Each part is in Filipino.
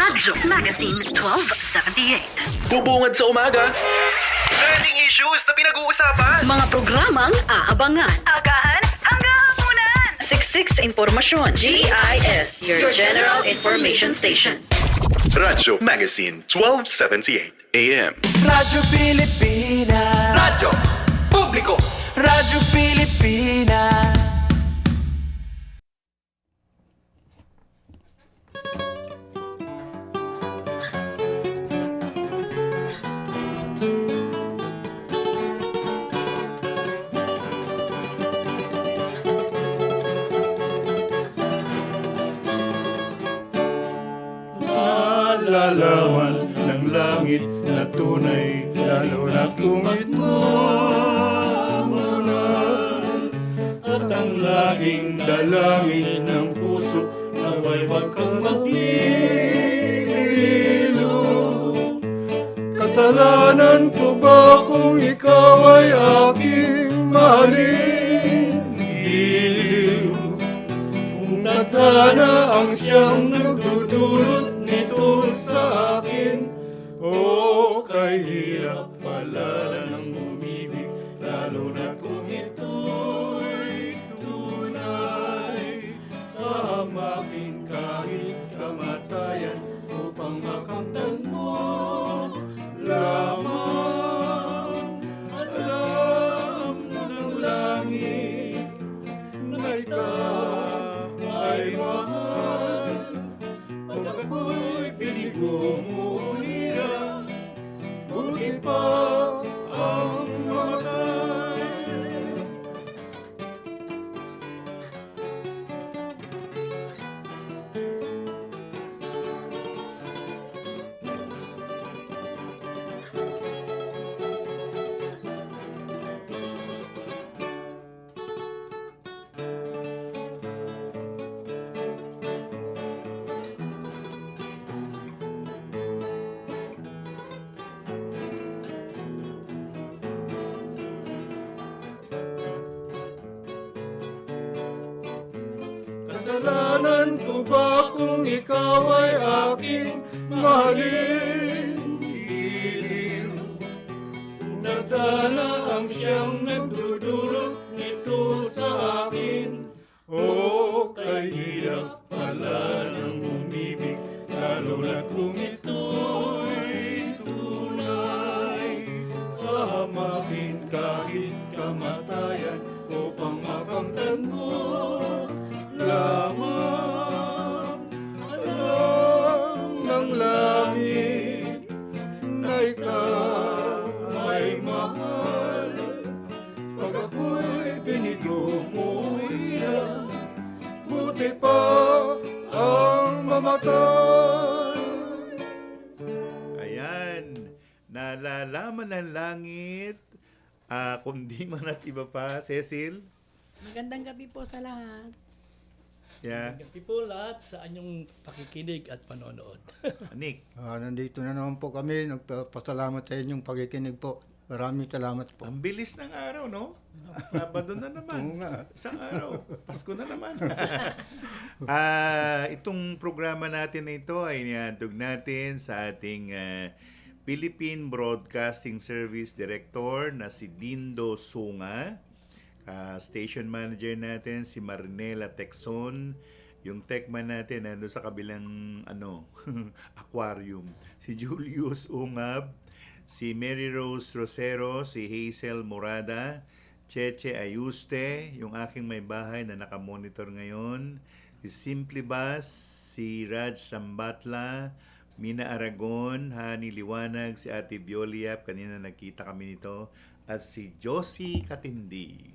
Radyo Magazine 1278. Bubungad sa umaga. Trending issues na pinag-uusapan. Mga programang aabangan. Agahan hanggang hapunan. Siksik sa impormasyon. GIS, your general information station. Radyo Magazine 1278 AM. Radyo Pilipinas. Radyo Publiko. Radyo Pilipinas. Lalawan ng langit na tunay, lalo na kung ito munay. At ang laging dalangin ng puso, naway wag kang maglililo. Kasalanan ko ba kung ikaw ay aking mahalin? Giliw, kung tadhana ang siyang nagdudulot nito sa akin, o kahirap pala ng umibig, lalo na kung ito'y tunay. Hahamakin kahit kamatayan upang makamtan mo lamang. Alam ng langit na ikaw ay mahal. Pag ako'y binigo mo nila, buti pa ang mamatay. Kasalanan ko ba kung ikaw ay aking mahalin? Giliw, nadala ang siyang nagdudulot nito sa akin. O kahirap pala ng umibig, lalo na kung ito'y tunay. Hahamakin kahit kamatayan upang makamtan mo lamang. Alam ng langit na ikaw ay mahal. Pag ako'y binigo mo ilang, buti pa ang mamatay. Ayan, nalalaman ng langit, kundi man at iba pa, Cecil. Magandang gabi po sa lahat. Yeah. Magandang po lahat sa anyong pakikinig at panonood. Nick. Nandito na naman po kami. Nagpapasalamat sa inyong pakikinig po. Maraming salamat po. Ang bilis ng araw, no? Sabado na naman. Oo nga. Isang araw. Pasko na naman. Itong programa natin na ito ay nihandog natin sa ating Philippine Broadcasting Service Director na si Dindo Sunga. Station manager natin si Marinela Texon, yung techman natin nando sa kabilang aquarium, si Julius Ungab, si Mary Rose Rosero, si Hazel Morada, Cheche Ayuste, yung aking may bahay na nakamonitor ngayon, si Simply Bas, si Raj Sambatla, Mina Aragon, Hani Liwanag, si Ate Bioliap, kanina nakita kami nito, at si Josie Katindig.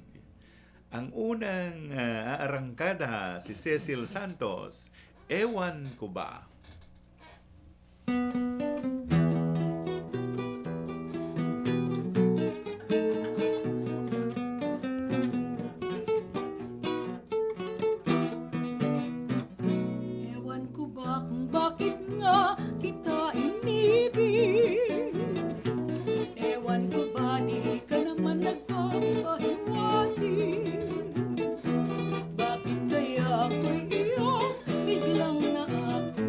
Ang unang aarangkada, si Cecil Santos, Ewan Ko Ba? Ewan ko ba kung bakit nga kita inibig? Ewan ko ba di ka naman nagpapahiwatig? Bakit kaya ako'y iyong biglang naakit?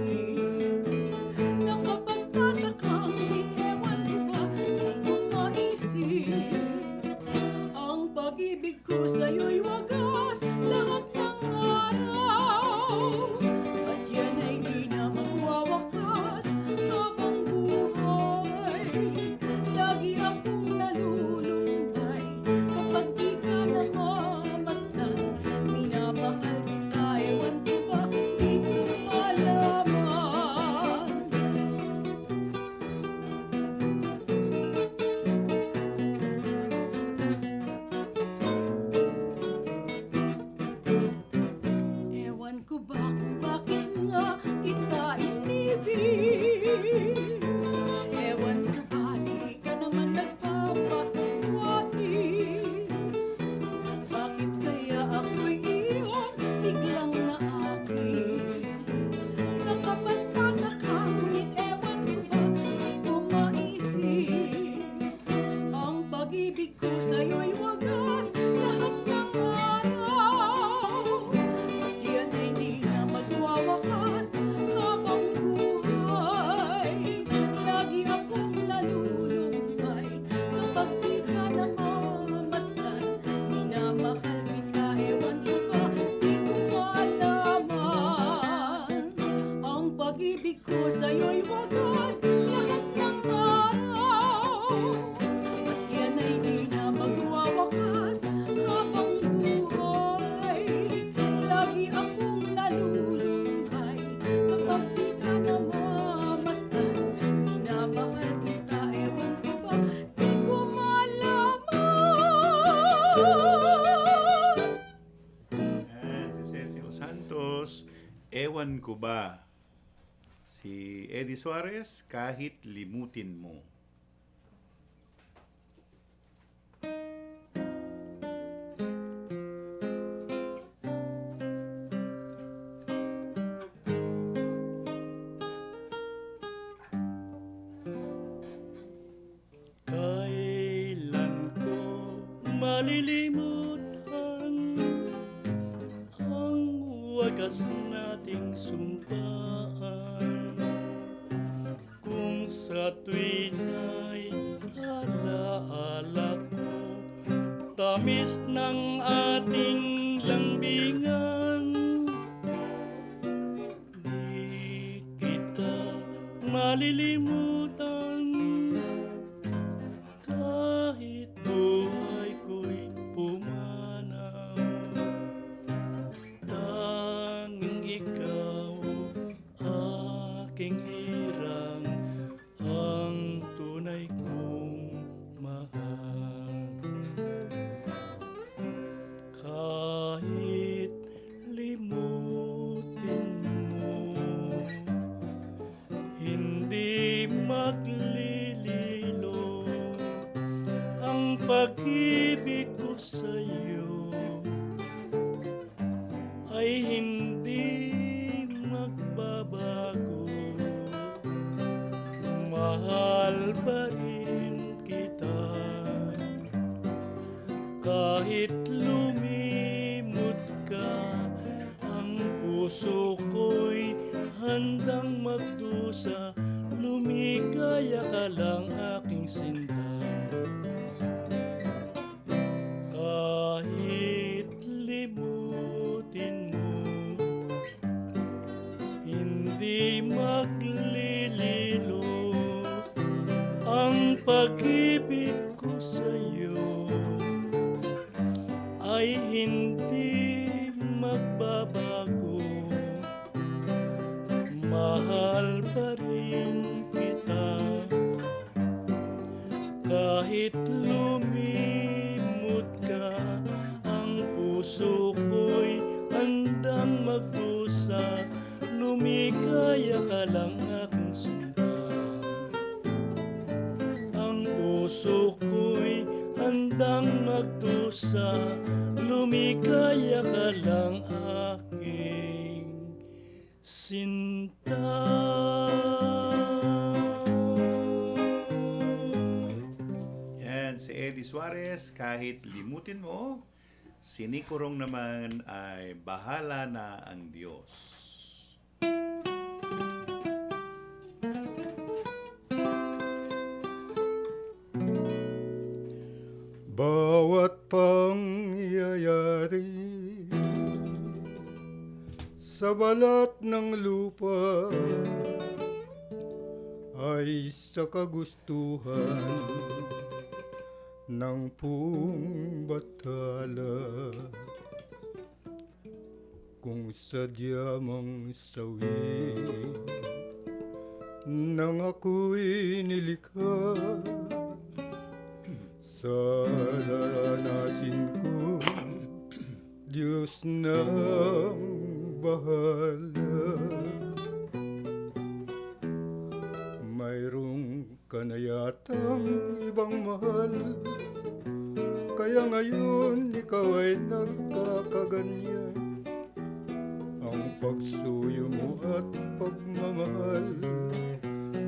pag-ibig ko sa'yo'y wagas lahat ng araw. At yan ay di na magwawakas habang buhay. Lagi akong nalulumbay kapag di ka namamasdan. Minamahal kita, ewan ko ba, di ko malaman. Yan, si Cecil Santos, ewan ko ba. Si Eddie Suarez, kahit limutin mo. Kailan ko malilimutan ang wagas nating sumpaan, kung sa tuwin ay alaala ko tamis ng ating lambingan. Di kita malilimutan kahit buhay ko'y pumanaw. Tanging ikaw, aking hirang, ang tunay kong mahal. Kahit limutin mo, hindi maglililo ang pag-ibig ko sa'yo, ay hindi magbabago. Mahal pa rin kita kahit lumimot ka. Ang puso ko'y handang magdusa, lumigaya ka lang aking sinta. Kahit limutin mo, hindi maglililo ang pag-ibig ko sa'yo, ay hindi magbabago. Mahal pa rin kita kahit lumimot ka. Ang puso ko'y handang magdusa, lumigaya ka lang aking sinta. Ang puso ko'y handang magdusa, lumigaya ka lang aking sinta. Yan, si Eddie Suarez, kahit limutin mo. Si Nico Rong naman ay bahala na ang Diyos. Bawat pangyayari sa balat ng lupa ay sa kagustuhan ng pumbatala. Kung sadya mang sawi nang ako'y nilikha, sa naranasin ko, Diyos nang bahala. Mayroong ka na yatang ibang mahal, kaya ngayon ikaw ay nagkakaganyan. Ang pagsuyo mo at pagmamahal,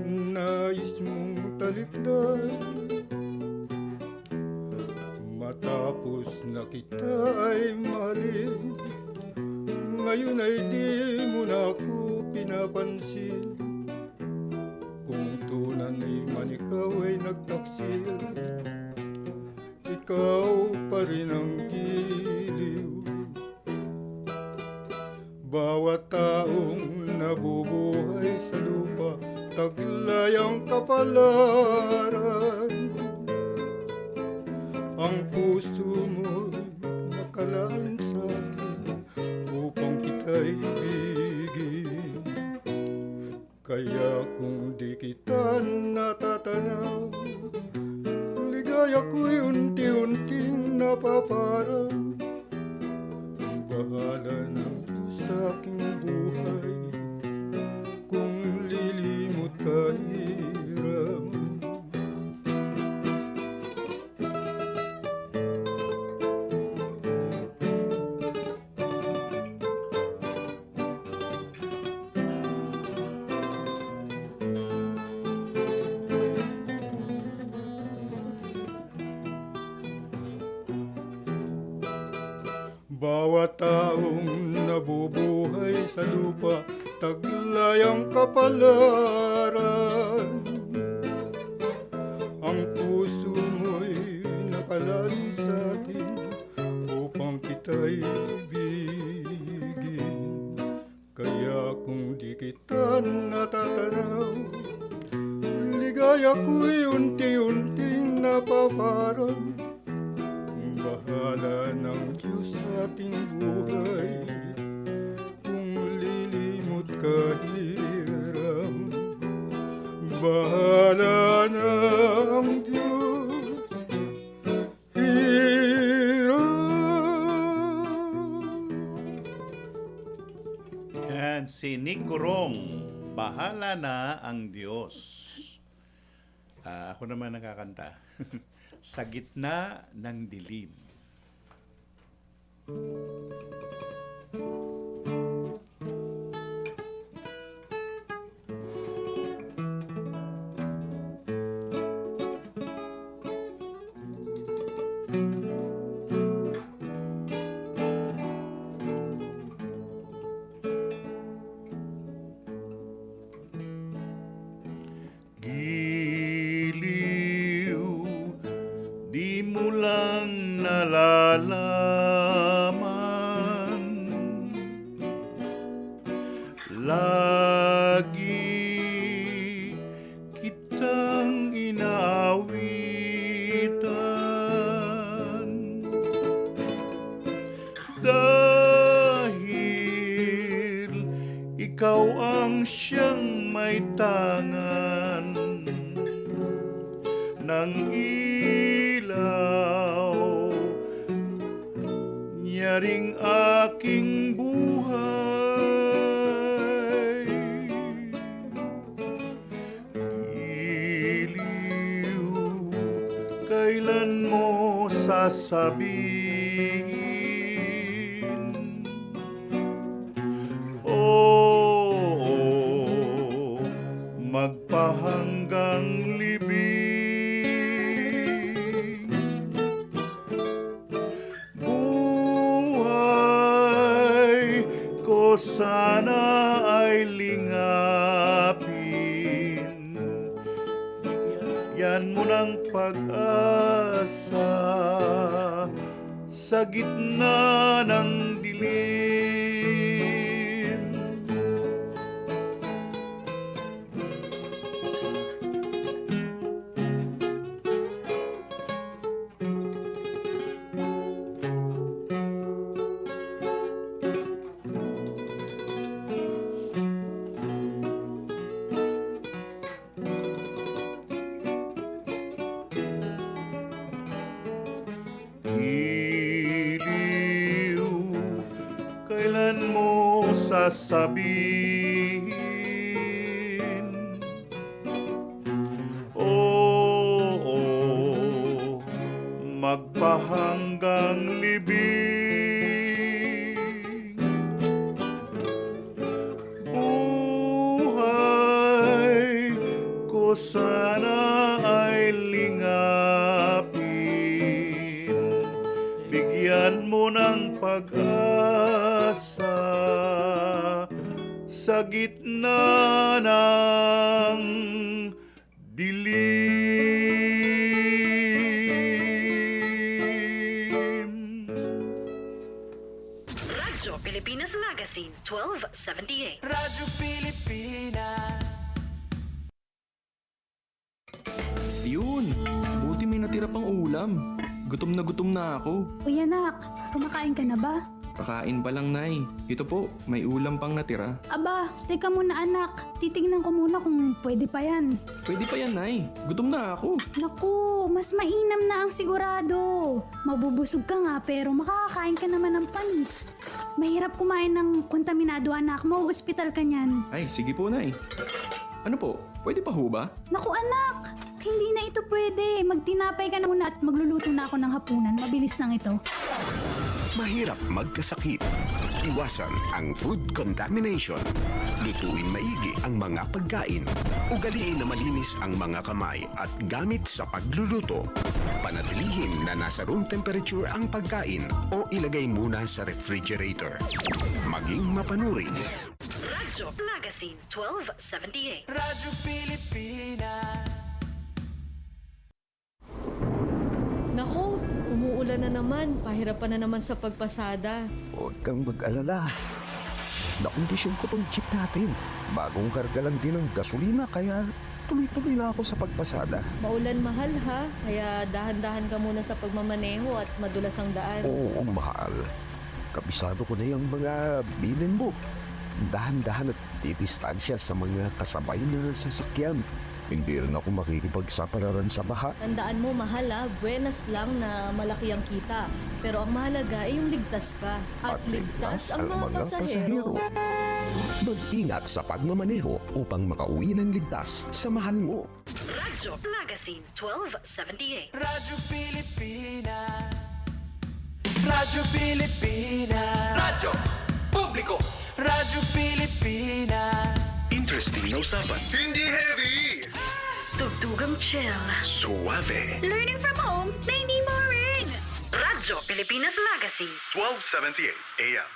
nais mong talikdan. Matapos na kita ay mahalin, ngayon ay di mo na ako pinapansin. Kung tunay man ikaw ay nagtaksil, ikaw pa rin ang giliw. Bawat taong nabubuhay sa lupa taglayang kapalaran. Ang puso mo'y nakalaan sa akin upang kita'y ibigin. Kaya kung di kita natatanaw, ligaya ko'y unti-unting napaparang. Bahala ng Diyos sa aking buhay kung lilimot ka hiram. Bawat taong nabubuhay sa lupa, taglayang kapalaran. Ang puso mo'y nakalaan sa atin upang kita'y ibigin. Kaya kung di kita natatanaw, ligaya ko'y unti-unting napaparang. Bahala ng Diyos sa ating buhay kung lilimot ka hiram. Bahala ng Diyos hiram. Yan, si Nick Corong, Bahala na ang Diyos. Ako naman nakakanta. Sa gitna ng dilim. Di mo lang nalalaman, lagi kitang inaawitan, dahil ikaw ang siyang may tangan ng ilaw, nyaring aking buhay. Giliw, kailan mo sasabihin? Oo, magpahanggang libing. Sana ay lingapin, yan mo ng pag-asa sa gitna ng dilim. Giliw, kailan mo sasabihin? Oo, magpahanggang libing. Buhay ko sana ay lingapin, bigyan mo ng pag-asa sa gitna ng dilim. Radyo Pilipinas Magazine, 1278. Radyo Pilipinas. ulam. Gutom na ako. Uy anak, kumakain ka na ba? Kakain pa lang, Nay. Ito po, may ulam pang natira. Aba, teka muna anak. Titignan ko muna kung pwede pa yan. Pwede pa yan, Nay. Gutom na ako. Naku, mas mainam na ang sigurado. Mabubusog ka nga pero makakakain ka naman ng panis. Mahirap kumain ng kontaminado anak. Mau-hospital ka niyan. Ay, sige po, Nay. Ano po, pwede pa ho ba? Naku anak, hindi na ito pwede. Magtinapay ka na muna at magluluto na ako ng hapunan. Mabilis lang ito. Mahirap magkasakit. Iwasan ang food contamination. Lutuin maigi ang mga pagkain. Ugaliin na malinis ang mga kamay at gamit sa pagluluto. Panatilihin na nasa room temperature ang pagkain o ilagay muna sa refrigerator. Maging mapanurin. Radyo Magazine 1278. Radyo Pilipinas. Naku, umuulan na naman. Pahirapan na naman sa pagpasada. Huwag kang mag-alala. Nakondisyon ko tong jeep natin. Bagong karga lang din ng gasolina kaya tuloy-tuloy na ako sa pagpasada. Maulan mahal ha, kaya dahan-dahan ka muna sa pagmamaneho at madulas ang daan. Oo, mahal. Kabisado ko na yung mga bilin mo. Dahan-dahan at titistansya sa mga kasabay na sasakyan. Hindi rin ako makikipagsapalaran sa baha. Tandaan mo mahal ha, buenas lang na malaki ang kita. Pero ang mahalaga ay yung ligtas ka. At ligtas ang mga pasahero. Mag-ingat sa pagmamaneho upang makauwi ng ligtas sa mahal mo. Radyo Magazine 1278. Radyo Pilipinas. Radyo Pilipinas. Radyo Publiko. Radyo Pilipinas. Interesting na usapan. Hindi heavy. Tugtugang chill. Suave. Learning from home na hindi boring. Radyo Pilipinas Magazine. 1278 AM.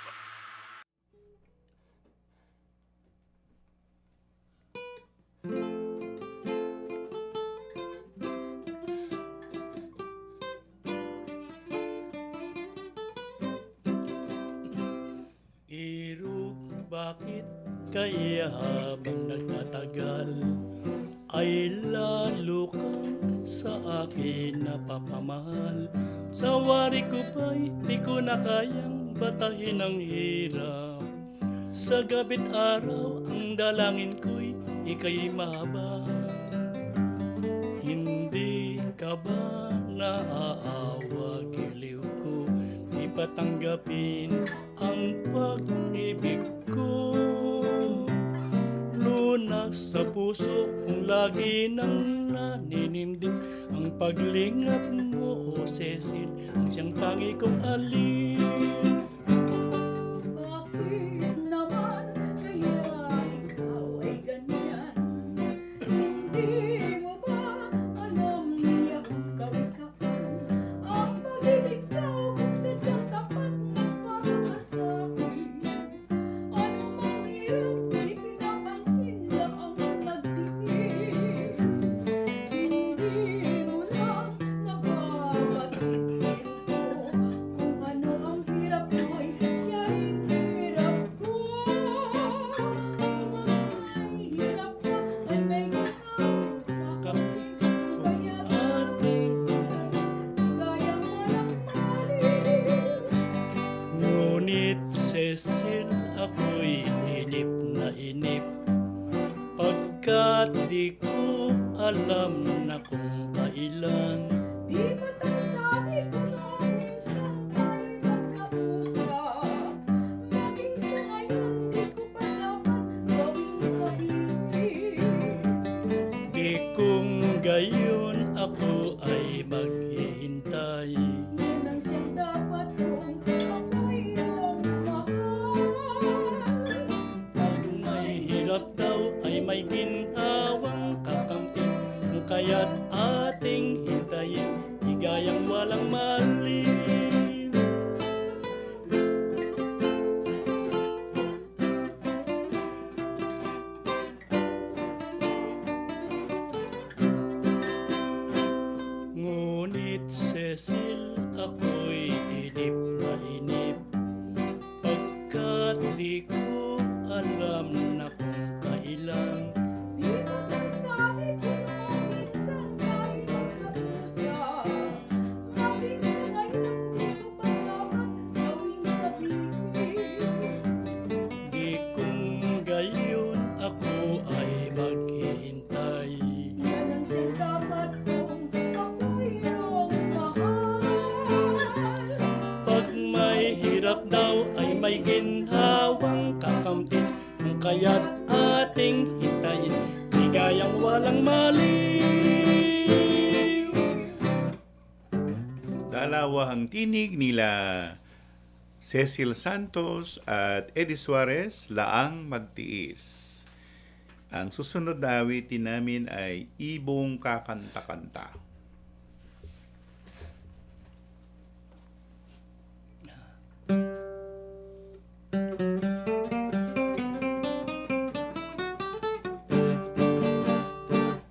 Bakit kaya habang nagtatagal ay lalo ka sa akin napapamahal? Sa wari ko ba'y di ko na kayang batahin ang hirap. Sa gabi't araw ang dalangin ko'y ika'y mahabang. Hindi ka ba naaawa, giliw ko? Ipatanggapin ang pag-ibig ko. Lunas sa puso kung lagi nang naninindig ang paglingap mo, O Cecil, ang siyang tangi kong alin. Bakit naman kaya ikaw ay ganyan? Hindi mo ba alam niya kung kawikapan ang pag-ibig daw kung sadyang tapat nagpapakasakin? Ano mang hirap di pinapansin lang ang nagtiis. Hindi mo lang napapatigil ko kung ano ang hirap mo'y siya rin hirap ko. May hirap ka ay may ginawang kakapitin ko kaya't Ating gayang walang talil. ngunit Cecil, ako'y inip na inip pagkat di ko alam na kung kailan Di ba't sabi ko noong minsan tayo'y magkausap? Maging sa ngayon di ko pa dapat gawing sabihin. di kung gayon ako ay maghihintay. Yun ang siyang dapat kung ako'y iyong mahal. Pag may hirap daw ay may ginhawang kakamtin, kung kaya't ating hintayin, higayang walang maliw. Ngunit Cecil, ako'y inip na inip pagkat di ko alam na kung kailan Di ba't ang sabi ko noong minsan tayo'y kaya't ating hintayin, ligayang walang maliw. Dalawang tinig nila Cecil Santos at Eddie Suarez, Laang Magtiis. Ang susunod na awitin namin ay Ibong Kakanta-kanta.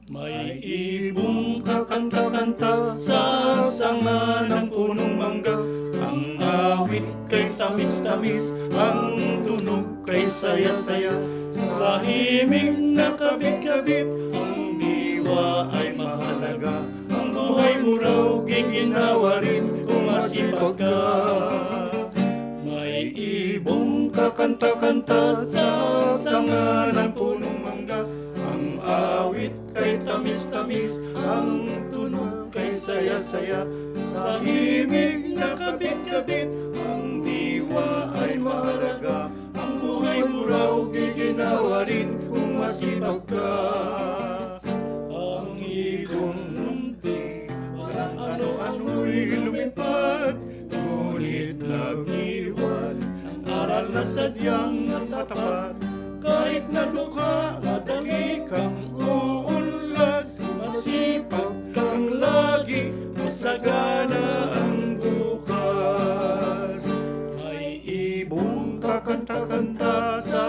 May ibong kakanta-kanta sa sanga ng punong mangga. Ang awit kay tamis-tamis, ang tunog kay saya-saya. Sa himig na kabit-kabit, ang diwa ay mahalaga. Ang buhay mo raw giginawa rin kung masipag ka. May ibong kakanta-kanta sa sanga ng punong mangga. Ang awit kay tamis-tamis, ang tunog kay saya-saya. Sa himig na kabit-kabit, ang diwa ay mahalaga. Ang buhay mo raw giginawa rin kung masipag ka. Ang ibong munti, walang ano-ano'y lumipad, ngunit nag-iwan ang aral na sadyang matapat. Kahit nadukha, madali kang uunlad, masipag kang lagi, masagana ang bukas. May ibong kakanta-kanta sa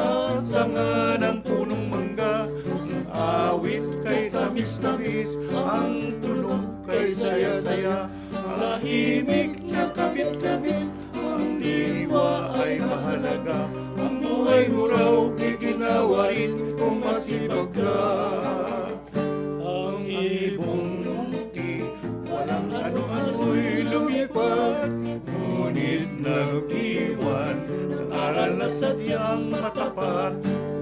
sanga ng punong mangga. Ang awit kay tamis-tamis, ang tunog kay saya-saya. Sa himig na kabit-kabit, ang diwa ay mahalaga. Ang buhay mo raw giginawain kung masipag ka. Ang ibong munti, walang ano-ano'y lumipad, ngunit nag-iwan ng aral na sadyang matapat.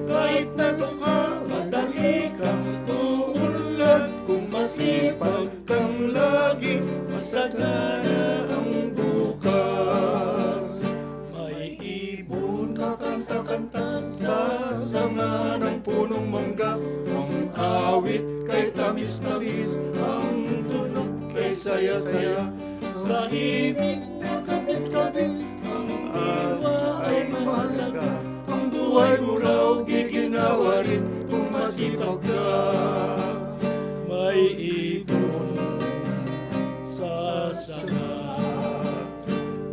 Kahit nadukha, madali kang uunlad, kung masipag kang lagi, masagana ang bukas. May ibon kakanta-kanta sa sanga ng punong mangga. Ang awit kay tamis-tamis, ang tunog kay saya-saya. Sa himig na kabit-kabit, ang awa ay mahalaga. Ang buhay mo raw giginawa rin kung masipag ka. May ibon sa sanga,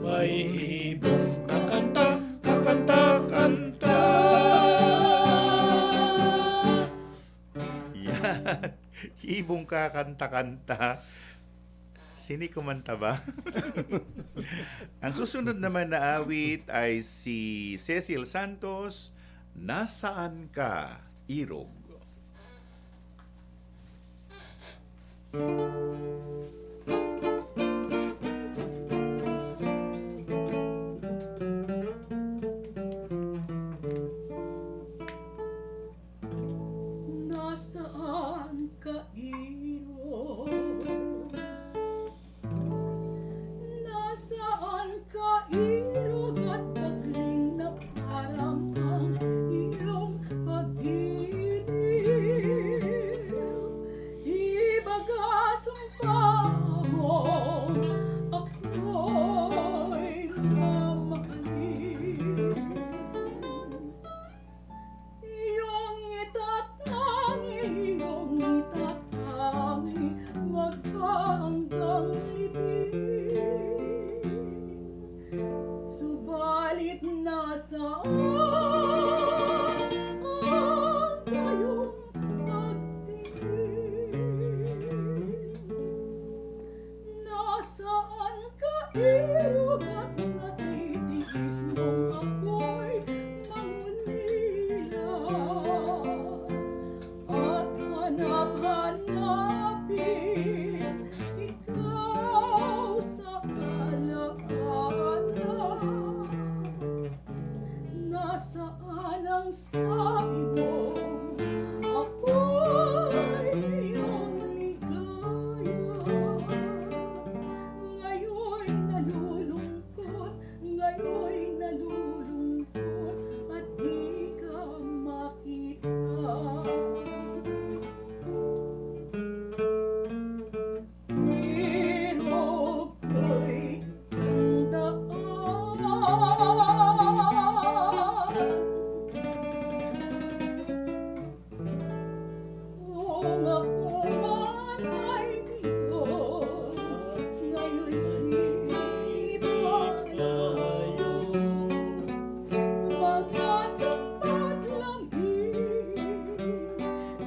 may ibong kakanta, kakanta-kanta. Yan. Ibong kakanta-kanta. Sini kumanta ba? Ang susunod naman na awit ay si Cecil Santos, Nasaan Ka, Irog. Nasaan ka, Iro? Nasaan ka, Iro? At bagling na parang ang iyong pag-ibig. Ibaga sumpa mo, ako'y mamahalin. Iyong itatangi, magpahanggang libing. kung ako man ay biyon, ngayon'y sipag tayo. Mga sapat lang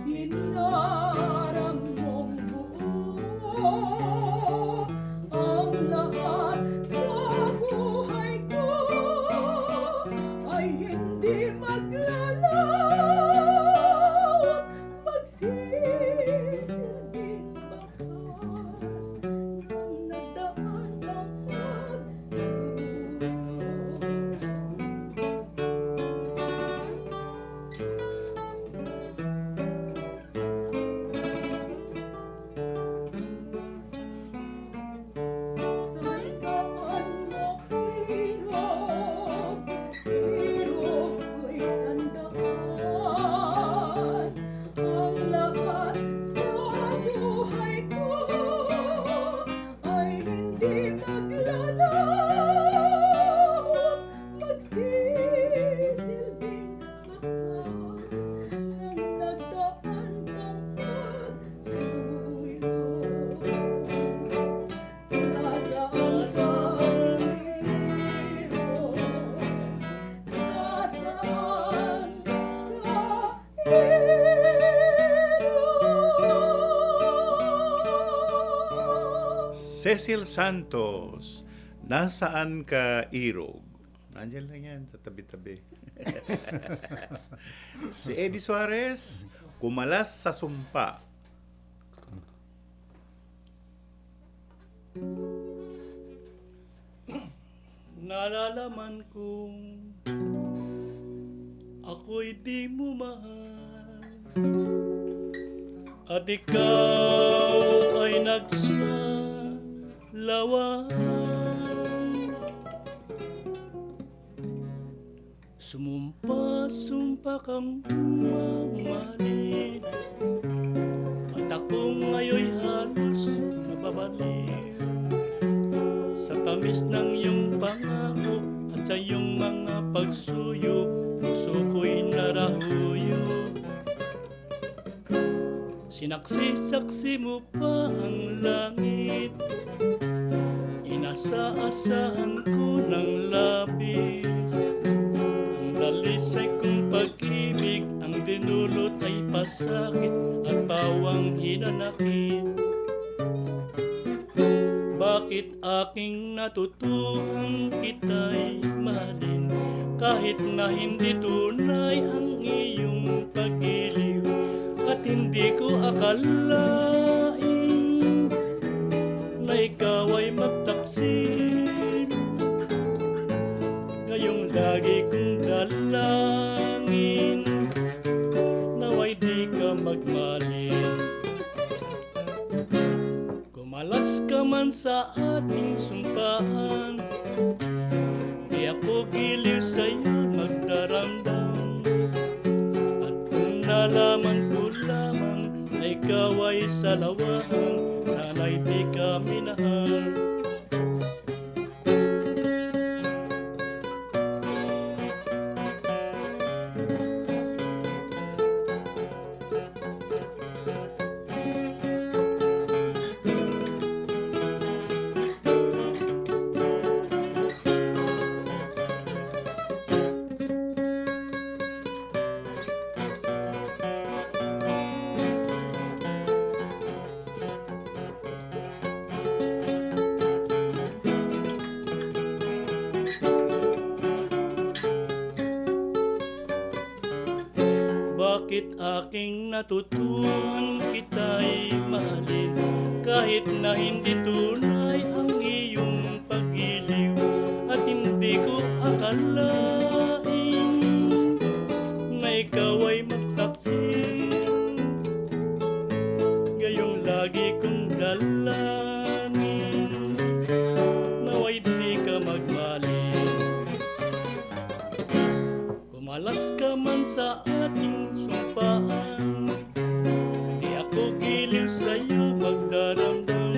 hinaram mong buo ang lahat sa buhay ko ay hindi maglalaw, magsisilbing bakas ng nagdaan ng pagsuyo. Tandaan mo, hirap, hirap ko'y tandaan. Ang lahat sa buhay ko ay hindi maglalaw, magsisilbing bakas ng nagdaan ng pagsuyo. Nasaan ka, hero? Nasaan ka, hero? Cecil Santos, nasaan ka, Irog? Nandiyan lang yan, sa tabi-tabi. Si Eddie Suarez, kumalas sa sumpa. Nalalaman kong ako'y di mo mahal, at ikaw ay nagsalawan. Sumpa kang mamahalin, at ako ngayon'y halos mababaliw sa tamis ng iyong pangako at sa iyong mga pagsuyo. Puso ko'y narahuyo. Sinaksi-saksi mo pa ang langit, inasa-asaan ko ng labis. Ang dalisay kong pag-ibig, ang dinulot ay pasakit at bawang hinanakit. Bakit aking natutuhan kita'y mahalin, kahit na hindi tunay ang iyong pag-iliw, at hindi ko akalain na ikaw ay magtaksin. Ngayong lagi kong dalangin, naway di ka magmalin. Kumalas ka man sa ating sumpahan, di ako giliw sa'yo magdaramdam. At kung nalaman ko lamang na ikaw ay salawahan, sana'y di ka minahal. Bakit aking natutuhan kita'y mahalin, kahit na hindi tunay ang iyong pag-iliw, at hindi ko akalain na ikaw ay magtaksin. Gayong lagi kong dalangin, naway di ka magmalin. Kumalas ka man sa ating sumpaan, di ako giliw sa'yo magdaramdam.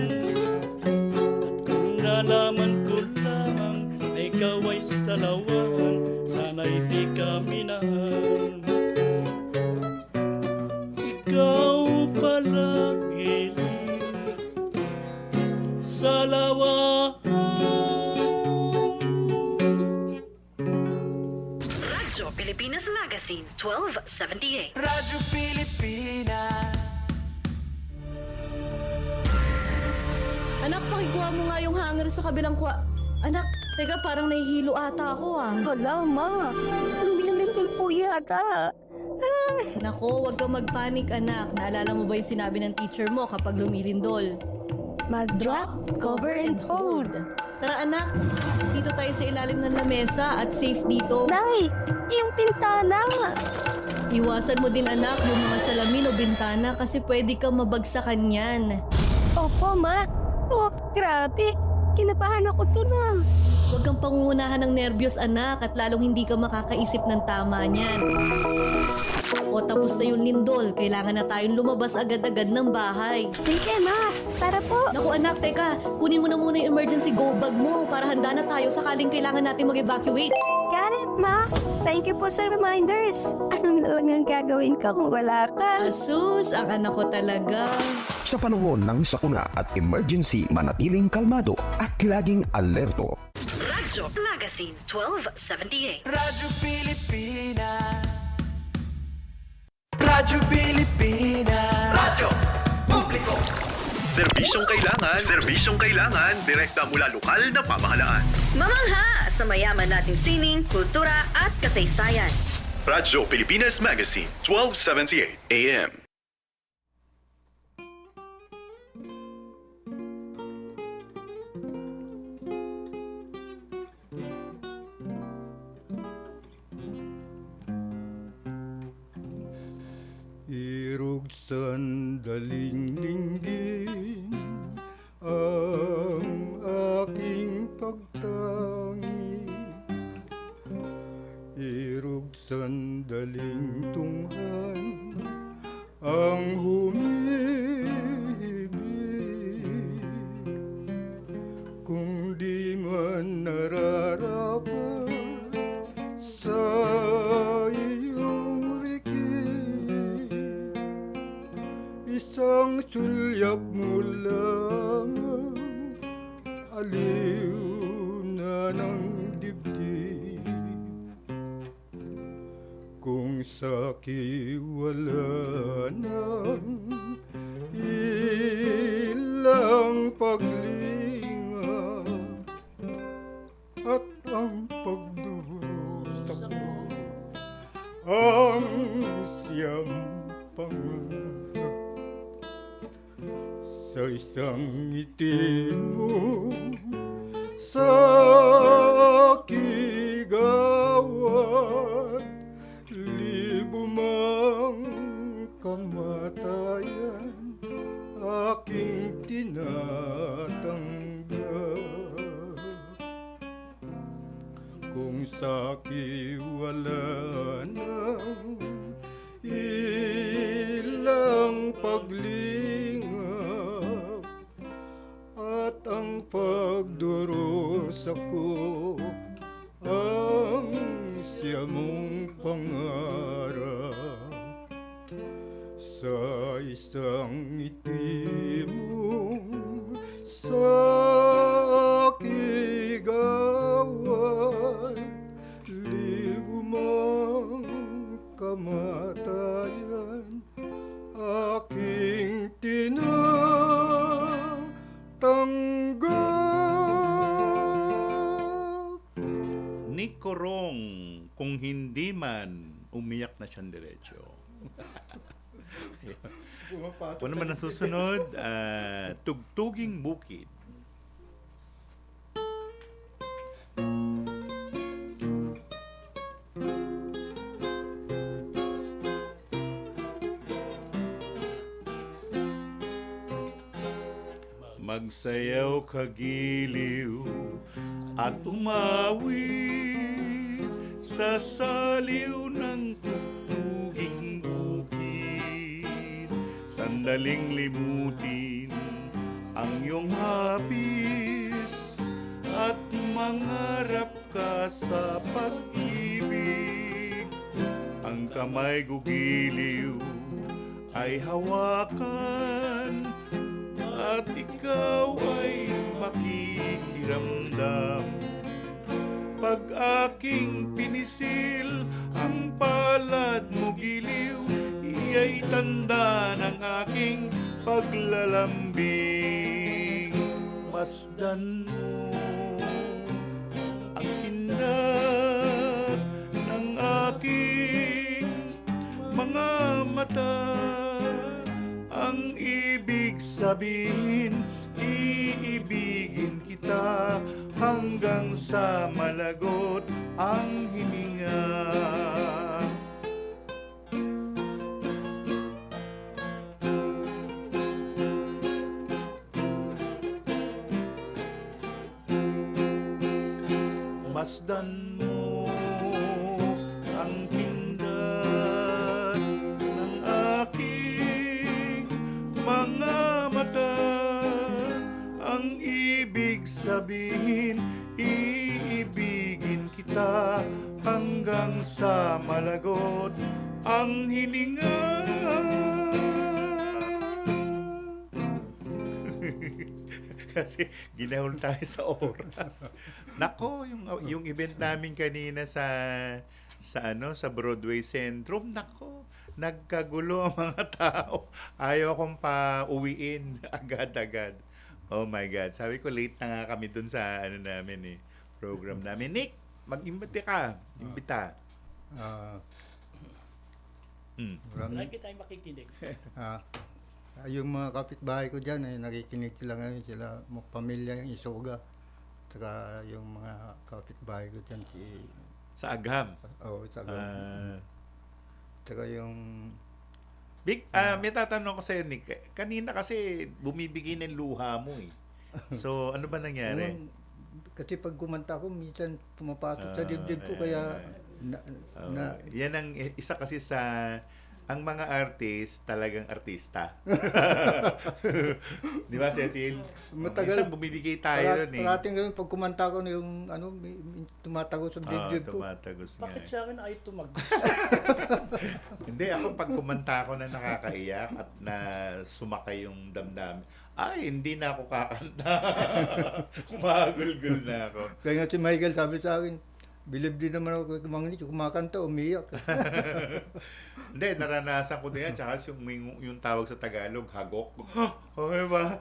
At kung nalaman ko lamang na ikaw ay salawan, sana'y di ka minahal. palagili sa lawa. Radyo Pilipinas Magazine, 1278. Radyo Pilipinas. Anak, pakikuha mo nga yung hanger sa kabilang Anak, teka, parang nahihilo ata ako ah. Hala, ma. Lumilindol po yata. Nako, huwag kang magpanik anak. Naalala mo ba yung sinabi ng teacher mo kapag lumilindol? Mag-drop, cover, and hold. Tara anak, dito tayo sa ilalim ng lamesa at safe dito. Nay, yung pintana. Iwasan mo din anak yung mga salamin o bintana kasi pwede kang mabagsakan yan. Opo, ma. Oh, grabe. Kinabahan ako to na. Huwag kang pangungunahan ng nerbiyos anak at lalong hindi ka makakaisip ng tama niyan. O tapos na yung lindol, kailangan na tayong lumabas agad-agad ng bahay. Sige, ma. Tara po. Naku anak, teka, kunin mo na muna yung emergency go bag mo para handa na tayo sakaling kailangan natin mag-evacuate. Got it, ma. Thank you po sa reminders. Anong lang ang gagawin ko kung wala ka? Asus, ang anak ko talaga. Sa panahon ng sakuna at emergency, manatiling kalmado at laging alerto. Radyo Magazine, 1278. Radyo Pilipinas. Radyo Pilipinas. Radyo Publiko. Serbisyong kailangan, direkta mula lokal na pamahalaan. Mamangha sa mayaman nating sining, kultura at kasaysayan. Radyo Pilipinas Magazine, 1278 AM. Irog sandaling linggin ang aking pagtangis. Irog sandaling tunghan ang humibig. Kung di man nararapat sa iyong likid, isang sulyap mo lamang, aliw na ng dibdib. Kung sa'ki wala nang ilang paglinga at ang pagdurusa ko ang siyang pangarap. Sa isang ngiti mo sa kigawat, libo mang kamatayan aking tinatanggap. Kung sa'ki wala nang ilang paglingap at ang pagdurusa ko ang siya mong pangarap. Sa isang ngiti mo sa kigawat, libo mang kamatayan aking tinatanggap. Nick Corong, kung hindi man, umiyak na siyang diretso. Kung naman nasusunod, Tugtuging Bukid. Magsayaw kagiliw at umawit sa saliw ng tugtuging bukid. Sandaling limutin ang iyong hapis at mangarap ka sa pag-ibig. Ang kamay gugiliw ay ay hawakan at ikaw ay makikiramdam. Pag aking pinisil ang palad mo giliw, iya'y tanda ng aking paglalambing. Masdan mo ang kindat ng aking mga mata. Ang ibig sabihin, iibigin kita hanggang sa malagot ang hininga. Masdan mo ang kindat ng aking mga mata. Ang ibig sabihin, iibigin kita hanggang sa malagot ang hininga. Kasi ginahol tayo sa oras. Nako, yung event namin kanina sa Broadway Centrum, nako, nagkagulo ang mga tao. Ayaw akong pa-uwiin agad-agad. Oh my God. Sabi ko, late na nga kami dun sa program namin. Nick, mag-imbita ka. Imbita. Lagi tayong makikinig. Yung mga kapitbahay ko dyan, ay nakikinig sila ngayon, sila pamilya yung Isuga. Saka yung mga kapitbahay ko dyan, Sa Agham? Oo, sa Agham. Saka yung... may tatanong ko sa'yo, Nick. Kanina kasi bumibigay ng luha mo eh. So, ano ba nangyari? Kasi pag kumanta ko, minsan pumapasok sa dibdib ko, kaya... yan ang isa kasi sa... Ang mga artist, talagang artista. Di ba, Cecil? Matagal. Minsan bumibigay tayo nun eh. Parating ganun, pag kumanta ko na yung tumatagos sa dibdib ko. Tumatagos nga. Bakit siya rin ay tumagos? Hindi, ako pag kumanta ko na nakakaiyak at na sumakay yung damdamin, ay, hindi na ako kakanta. Kumagulgul na ako. Kaya nga si Michael sabi sa akin, bilib din naman ako kumakanta, umiyak. Hindi, naranasan ko din yan. Tsaka yung tawag sa Tagalog, hagok. Okay ba?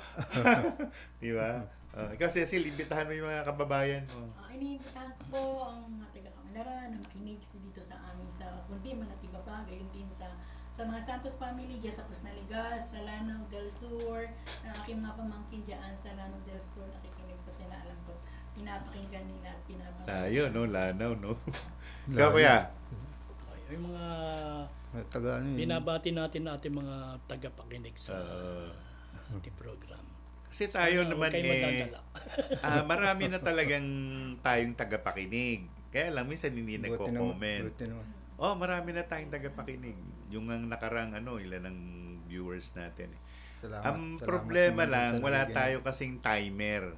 Di ba? Ikaw, Cecil, imbitahan mo yung mga kababayan mo. Iniimbitahan ko po ang mga taga-Kamalaran na makinig dito sa amin sa kundi Manatigaga, gayon din sa mga Santos family dyan sa Pusnaligas, sa Lanao del Sur, na aking mga pamangkin dyan sa Lanao del Sur, nakikinig po sila, alam ko, pinapakinggan nila at pinapakinggan. Tayo, no? Lanao, no? Ikaw, kuya? Yung mga binabati natin ating mga tagapakinig sa ating program. Kasi tayo naman marami na talagang tayong tagapakinig. Kaya lang minsan hindi nagko-comment. Marami na tayong tagapakinig. Yung ang nakarang ilan ang viewers natin. Ang problema lang, wala tayo kasing timer.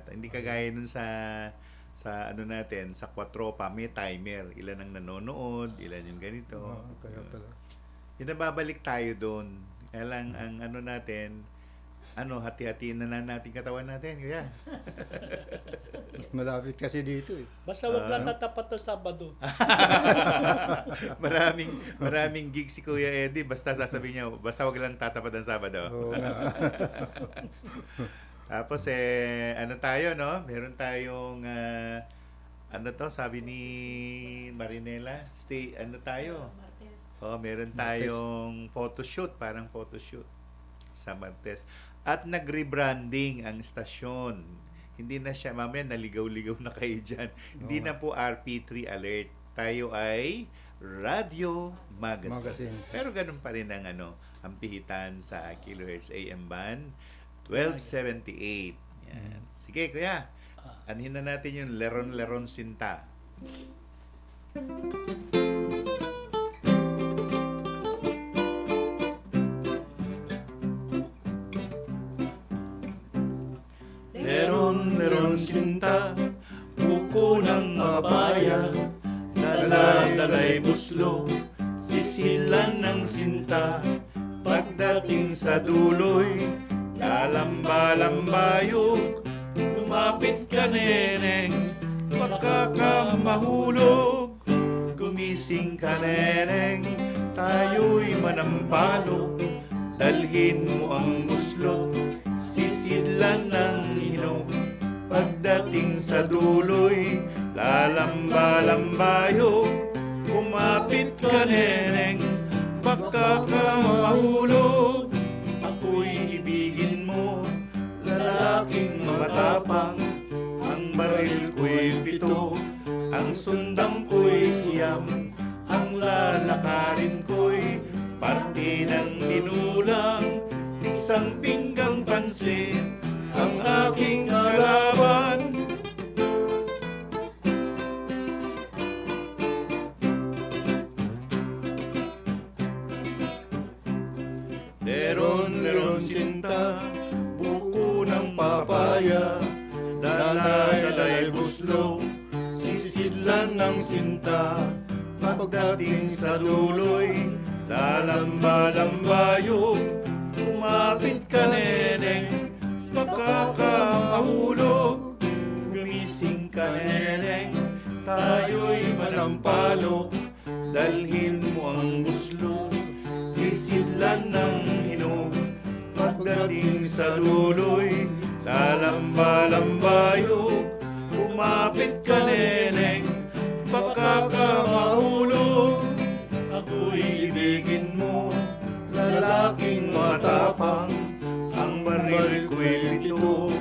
Hindi kagaya nun sa natin, sa Quattropa, may timer. Ilan ang nanonood, ilan yung ganito. Kaya pala. Babalik tayo doon. Kaya lang, ang natin, hati-hatiin na natin katawan natin. Kaya. Malapit kasi dito eh. Basta wag lang tatapat ng Sabado. maraming gigs si Kuya Eddie. Basta sasabihin niya, basta wag lang tatapat ng Sabado. Oo nga. Tapos tayo, no? Meron tayong sabi ni Marinela, tayo. Meron tayong photoshoot, parang photoshoot sa Martes. At nag-rebranding ang istasyon. Hindi na siya, mamaya naligaw-ligaw na kayo dyan. Hindi na po RP3 alert. Tayo ay Radio Magazine. Pero ganun pa rin ang pihitan sa kilohertz AM band 1278. Yan. Sige, kuya. Anhin na natin yung Leron-Leron Sinta. Leron-Leron Sinta, buko ng mga bayan, dala-dalay buslo, sisilan ng sinta, pag Pagdating sa duloy, lalamba-lambayog, lumapit ka neneng, baka ka mahulog. Gumising ka neneng, tayo'y manampalo, dalhin mo ang muslot, sisidlan ng hinog. Pagdating sa duloy, lalamba-lambayog, kumapit ka neneng, baka ka mahulog. Ako'y ibigin mo, lalaking matapang, ang baril ko'y 7, ang sundang ko'y 9, ang lalakarin ko'y parte ng tinulang, isang pinggang pansit, ang aking kalaban. Leron sinta, buko ng papaya, dalay buslo, sisidlan ng sinta. Pagdating sa duloy, lalamba-lambayog, kumapit ka neneng, baka ka mahulog. Gumising ka neneng, tayo'y manampalo, dalhin mo ang buslo, sisidlan ng hinog. Pagdating sa duloy, lalamba-lambayog, kumapit ka neneng, baka ka mahulog. Ako'y ibigin mo, lalaking matapang, ang baril ko'y 7,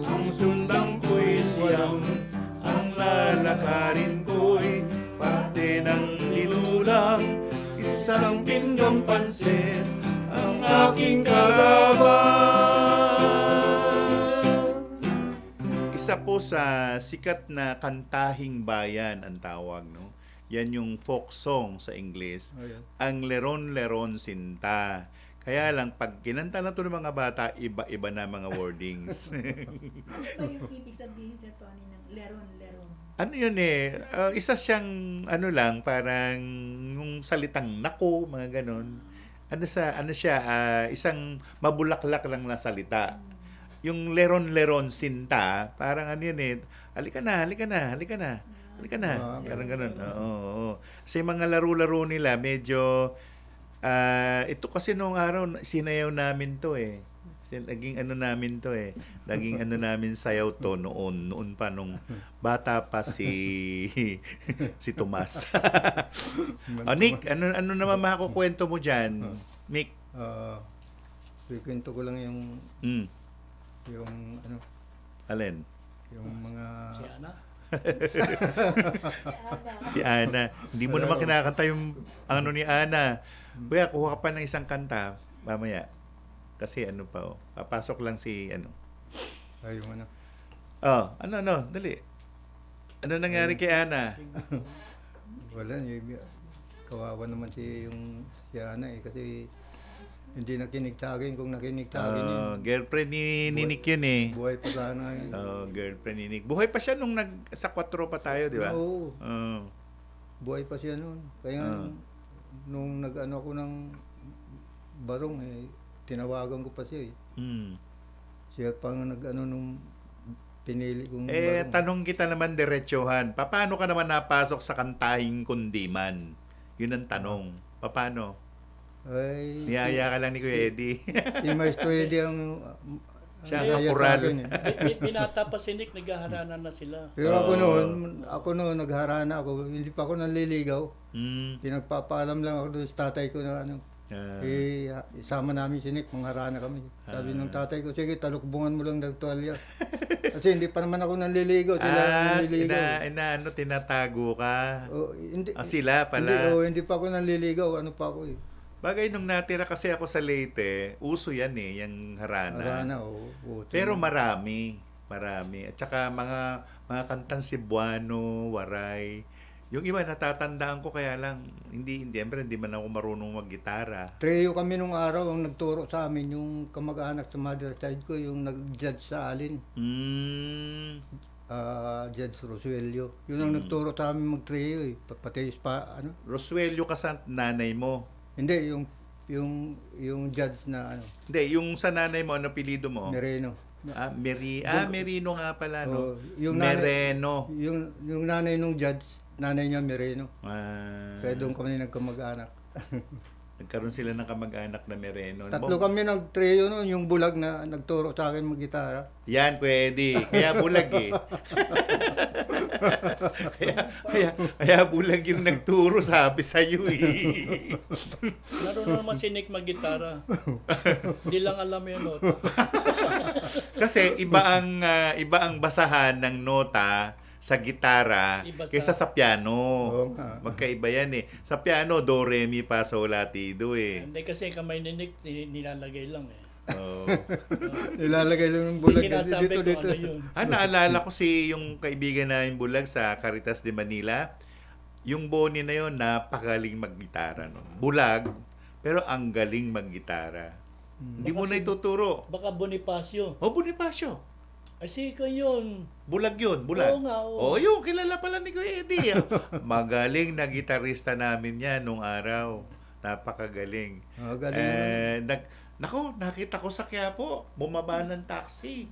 ang sundang ko'y 9, ang lalakarin ko'y parte ng linulang, isang pinggang pansit, ang aking kalaban. Isa po sa sikat na kantahing bayan ang tawag, no? Yan yung folk song sa English. Ang Leron Sinta. Kaya lang, pag kinanta na ito ng mga bata, iba-iba na mga wordings. Ano yung ibig sabihin, Sir Tony, ng leron-leron? Ano yun isa siyang, parang yung salitang nako, mga ganon. Ano siya, isang mabulaklak lang na salita. Yung leron sinta, parang ano yun halika na. Parang ganun. Oo. Kasi mga laro-laro nila, medyo, ito kasi noong araw, sinayaw namin to Naging ano namin sayaw to noon pa nung bata pa si Tomas. Nick, ano naman makukwento mo diyan? Nick. Kwento ko lang yung Alin? Yung mga Si Ana. Si Ana. Hindi mo naman kinakanta yung ano ni Ana. Kuya, kuha ka pa ng isang kanta mamaya. Kasi papasok lang si yung dali. Ano nangyari kay Ana? Wala, kawawa naman si Ana kasi hindi nakinig sa akin. Kung nakinig sa akin girlfriend ni Nick yun buhay pa sana yun. Girlfriend ni Nick. Buhay pa siya nung sa 4 pa tayo, di ba? Oo. Buhay pa siya noon. Kaya nung nag-ano ako ng barong tinawagan ko pa siya Siya pang nag-ano nung pinili kong barong. Tanong kita naman diretsuhan. Paano ka naman napasok sa kantahing kundiman? Yun ang tanong. Paano? Ay, niyaya ka lang ni Kuya Eddie. Si Maestro Eddie ang siya ang kapural. Binata pa si Nick, naghaharana na sila. Pero ako noon nagharana ako. Hindi pa ako nanliligaw. Pinagpapaalam lang ako doon sa tatay ko na isama namin si Nick, mangharana kami. Sabi ng tatay ko, sige, talukbungan mo lang ng tuwalya. Kasi hindi pa naman ako nanliligaw. Sila nanliligaw. Tinatago ka? Hindi, sila pala? Hindi pa ako nanliligaw. Ano pa ako Bagay nung natira kasi ako sa Leyte, uso yan yung harana. Harana, oo. Pero marami. At saka mga kantang Cebuano, Waray. Yung iba natatandaan ko kaya lang, hindi man ako marunong mag-gitara. Trio kami nung araw, ang nagturo sa amin, yung kamag-anak sa mother side ko, yung nag-judge sa Alin. Judge Rosuelio. Yun ang nagturo sa amin mag-trio Pati Rosuelio ka sa nanay mo? Hindi, yung yung judge na ano, Hindi, yung sa nanay mo, ano apelyido mo? Mereno. Merino nga pala, no? Oh, yung nanay- Mereno. Yung nanay nung judge, nanay niya Mereno. Kaya doon kami nagkamag-anak. Nagkaroon sila ng kamag-anak na Mereno. Tatlo kami nag-trio noon, yung bulag na nagturo sa akin mag-gitara. Yan, pwede. Kaya bulag eh. kaya bulag yung nagturo, sabi sa'yo eh. Naroon naman si Nick mag-gitara. Hindi lang alam yung nota. Kasi iba ang basahan ng nota sa gitara Iba sa- kaysa sa piano. Oo nga. Magkaiba yan eh. Sa piano, do, re, mi, fa, sol, la, ti, do eh. Hindi kasi kamay ni Nick, nilalagay lang eh. Oh. Ilalagay lang ng Hindi bulag sinasabi dito. kung ano yun. Naalala ko si yung kaibigan namin bulag sa Caritas de Manila. Yung Bonnie na yun, napakaling maggitara. No? Bulag, pero ang galing maggitara. Hindi mo na ituturo. Baka Bonifacio. Bonifacio. Ay, si ikaw yun. Bulag yun, bulag. Oo nga, oo. Yun, kilala pala ni Kuya Eddie. Magaling na gitarista namin yan nung araw. Napakagaling. Galing Nakita ko sa Quiapo, bumaba ng taxi.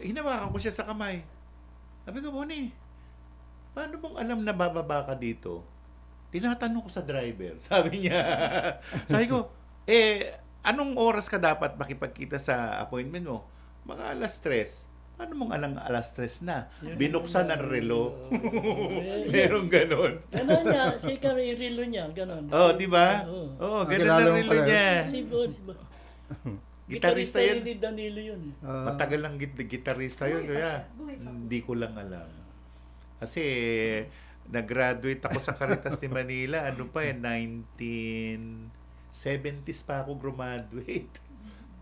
Hinawakan ko siya sa kamay. Sabi ko, Bonnie, paano bang alam na bababa ka dito? Tinatanong ko sa driver. Sabi niya. Sabi ko, anong oras ka dapat makipagkita sa appointment mo? Mga 3:00. Paano mong alang 3:00 na? Binuksan ang relo. Merong ganon. Ganon niya. Si Kari, yung relo niya. Ganon. Di ba? Ganon ang relo niya. Si Gitarista yan. ni Danilo yun. Matagal lang gitarista yun. Kaya hindi ko lang alam. Kasi nag-graduate ako sa Caritas de Manila. 1970s pa ako graduate.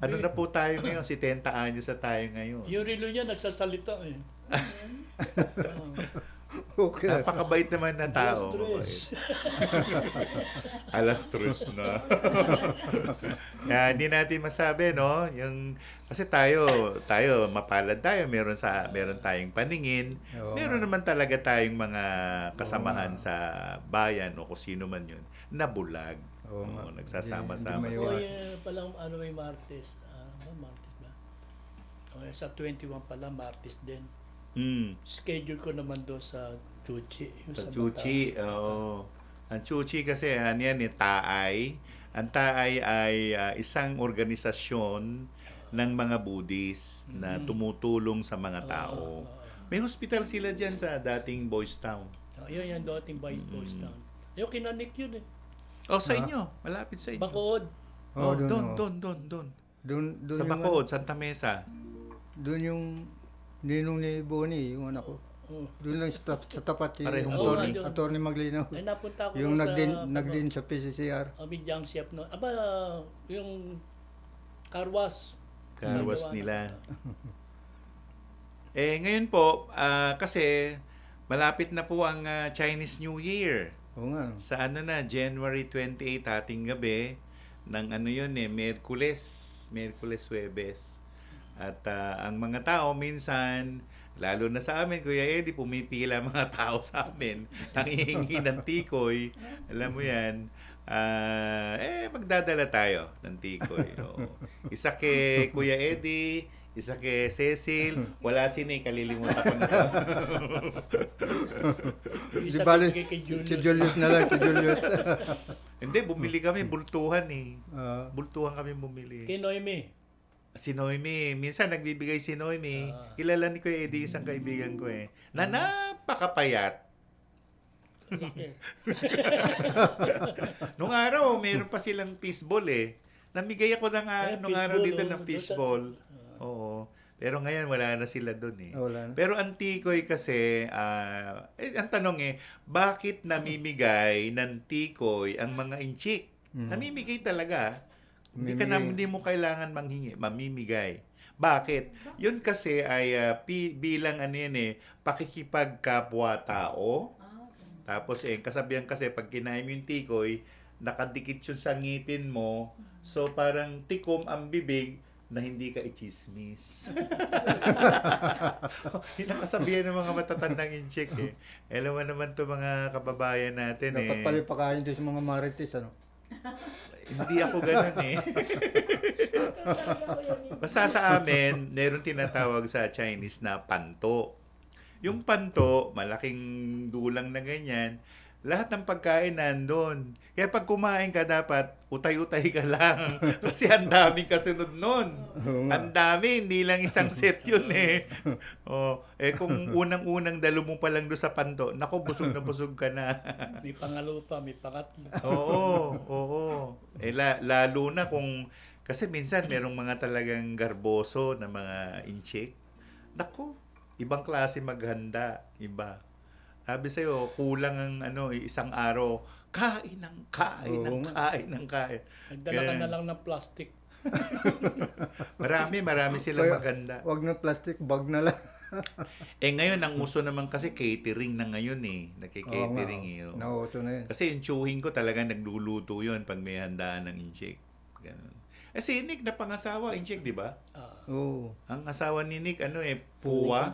Ano na po tayo ngayon? 70 anyos na tayo ngayon. Yung relo niya nagsasalita eh. Okay. Napakabait naman na tao. Alas tres na. Kaya hindi natin masabi, no? Kasi tayo mapalad tayo, meron tayong paningin. Meron naman talaga tayong mga kasamahan sa bayan o kung sino man yun na bulag. Nagsasama-sama. So, palang may Martes. Martes ba? Sa 21 pala, Martes din. Schedule ko naman doon sa Chuchi. Sa Chuchi, Ang Chuchi kasi, taay. Ang taay ay isang organisasyon ng mga Buddhist na tumutulong sa mga tao. May hospital sila dyan sa dating Boys Town. Yun yung dating Boys Town. Yung kinanik yun eh. Sa inyo. Malapit sa inyo. Bacood. Doon. Sa Bacood, Santa Mesa. Doon yung ninong ni Bonnie, yung anak ko. Doon lang sa tapat Parehong yung attorney Maglinaw. Ay, napunta ako Yung sa... nagdin sa PCCR. Bidyang siyap no. Yung karwas. Karwas nila. Ngayon po, kasi malapit na po ang Chinese New Year. Oo nga. Sa January 28 ating gabi ng Miyerkules, Huwebes. At ang mga tao minsan, lalo na sa amin, Kuya Eddie, pumipila mga tao sa amin, nangihingi ng tikoy. Alam mo yan, magdadala tayo ng tikoy. Isa kay Kuya Eddie, isa kay Cecil, wala si Nick, kalilimutan ko na. Isa kay Julius. Si Julius na lang, si Julius. Hindi, bumili kami, bultuhan eh. Bultuhan kami bumili. Kay Noemi. Si Noemi, minsan nagbibigay si Noemi. Kilala ni Kuya Eddie, isang kaibigan ko na napakapayat. Nung araw, meron pa silang fishball Namigay ako nung araw dito ng fishball. Oo. Pero ngayon, wala na sila doon Wala na. Pero ang tikoy kasi, ang tanong bakit namimigay ng tikoy ang mga inchik? Namimigay talaga. Hindi mo kailangan manghingi, mamimigay. Bakit? Yun kasi ay bilang pakikipagkapwa-tao. Tapos kasabihan kasi pag kinain mo yung tikoy, nakadikit yun sa ngipin mo. So parang tikom ang bibig na hindi ka i-chismis. Yun ang kasabihan ng mga matatandang incheck Alam mo naman to mga kababayan natin Dapat pala pakain doon sa mga marites, ano? Hindi ako ganun eh. Basta sa amin, meron tinatawag sa Chinese na panto. Yung panto, malaking dulang na ganyan, lahat ng pagkain nandun. Kaya pag kumain ka, dapat utay-utay ka lang. Kasi ang daming kasunod nun. Ang dami, hindi lang isang set yun eh. Kung unang-unang dalo mo pa lang doon sa panto, nako, busog na busog ka na. May pangalo pa, may pangatlo. Oo. Lalo na kung, kasi minsan merong mga talagang garboso na mga inchik. Nako, ibang klase maghanda, iba. Sabi sa'yo, kulang ang isang araw, kain. Nagdala ka na lang ng plastic. Marami silang Kaya, maganda. Wag na plastic, bag na lang. Ngayon, ang uso naman kasi catering na ngayon eh. Nakikatering eh. Nauso na yun. Kasi yung tsuhin ko talaga nagluluto yun pag may handaan ng inchik. Ganun. Si Nick na pangasawa, inchik, di ba? Oo. Ang asawa ni Nick, Puwa.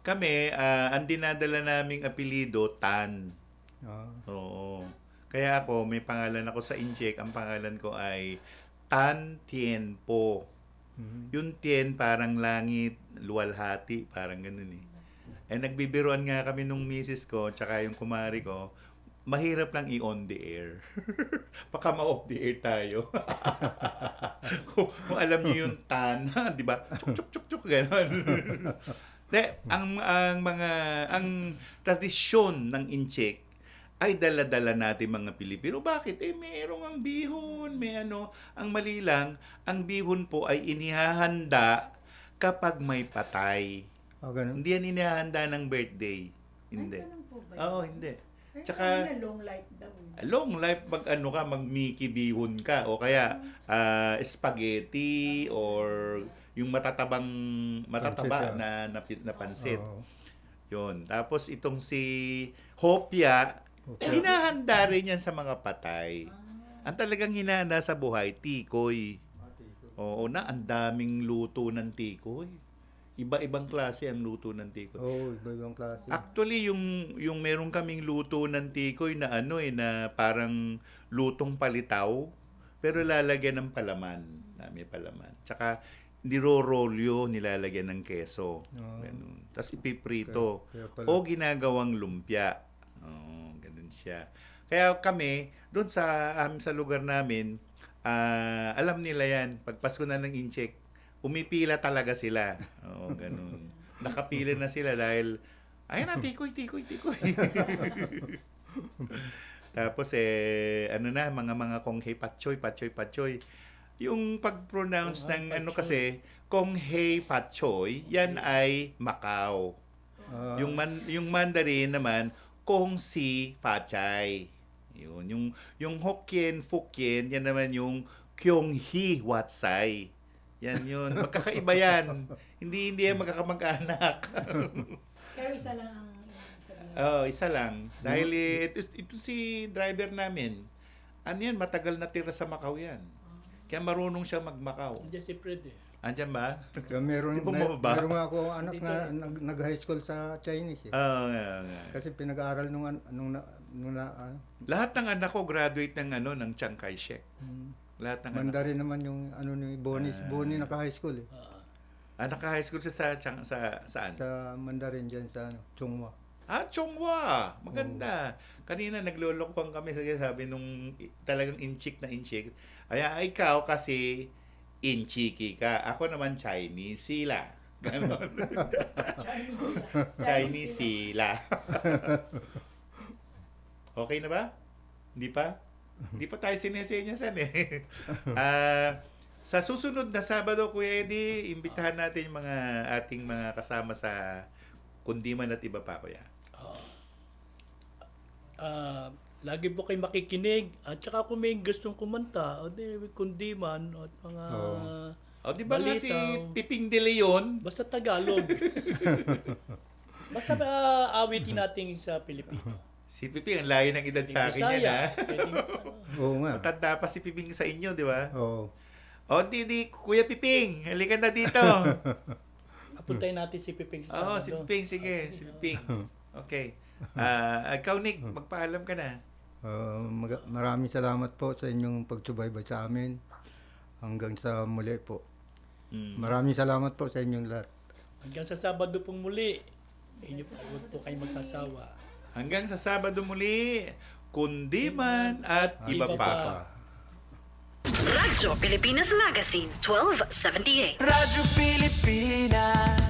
Kami, ang dinadala naming apelido, Tan. Oo. Kaya ako, may pangalan ako sa incheck. Ang pangalan ko ay Tan Tien Po. Yung Tien, parang langit, luwalhati, parang ganun eh. Nagbibiruan nga kami nung misis ko, tsaka yung kumari ko, mahirap lang i-on the air. Baka ma-off the air tayo. kung alam niyo yung Tan, di ba? Chuk, gano'n. Ang tradisyon ng incheck ay dala-dala natin mga Pilipino. Bakit? Mayroong ang bihon, ang mali lang, ang bihon po ay inihahanda kapag may patay. Hindi yan inihahanda ng birthday. Hindi. Hindi. Tsaka long life daw. Long life, mag-Mickey bihon ka o kaya spaghetti or yung matataba na pansit. Yun. Tapos itong si Hopia, hinahanda rin yan sa mga patay. Ang talagang hinahanda sa buhay, tikoy. Oo na, ang daming luto ng tikoy. Iba-ibang klase ang luto ng tikoy. Iba-ibang klase. Actually, yung meron kaming luto ng tikoy na na parang lutong palitaw, pero lalagyan ng palaman. May palaman. Tsaka, nirorolyo, nilalagyan ng keso. Ganun. Tapos ipiprito. O ginagawang lumpia. Ganun siya. Kaya kami, doon sa lugar namin, alam nila yan. Pag Pasko na ng incheck, umipila talaga sila. Ganun. Nakapila na sila dahil, ayun na, tikoy. Tapos, mga konghe, patchoy. Yung pag-pronounce ng kasi, konghe, patchoy, yan ay Macau. Yung Mandarin naman, kongsi, pachay. Yung Hokkien, Fukien, yan naman yung kyonghi, watsay. Yan yun. Magkakaiba yan. Hindi yan magkakamag-anak. Pero isa lang ang isa lang. Dahil ito si driver namin. Yan, matagal na tira sa Macau yan. Kaya marunong siya mag-Macau. Andiyan si Fred eh. Andyan ba? Meron nga ako anak na nag-high school sa Chinese eh. Kasi pinag-aaral nung lahat ng anak ko graduate ng Chiang Kai-shek. Lahat ng Mandarin naman yung ni Bonnie naka-high school eh. Naka-high school siya saan? Sa Mandarin dyan sa Chonghua. Chonghua! Maganda. Kanina naglolokohan kami, sabi nung talagang inchik na inchik. Ikaw kasi inchiki ka. Ako naman Chinese sila. Ganon. Chinese sila. Okay na ba? Hindi pa? Hindi pa tayo sinesenyasan eh. Sa susunod na Sabado, Kuya Eddie, imbitahan natin yung ating mga kasama sa Kundiman at iba pa, Kuya. Lagi po kayo makikinig. At saka kung may gustong kumanta, Kundiman at mga di ba nga si Piping De Leon? Basta Tagalog. Basta awitin natin sa Pilipino. Si Piping, ang layo ng edad sa akin yan, ha? Oo nga. Matanda pa si Piping sa inyo, di ba? Oo. Kuya Piping, halika na dito. Apuntayin natin si Piping sa si Piping, sige. Si Piping. Okay. Ikaw, Nick, magpaalam ka na. Maraming salamat po sa inyong pagsubaybay sa amin. Hanggang sa muli po. Maraming salamat po sa inyong lahat. Hanggang sa Sabado pong muli. Inyo po kayo magsasawa. Hanggang sa Sabado muli, kundi man at iba pa. Radyo Pilipinas Magazine, 1278. Radyo Pilipinas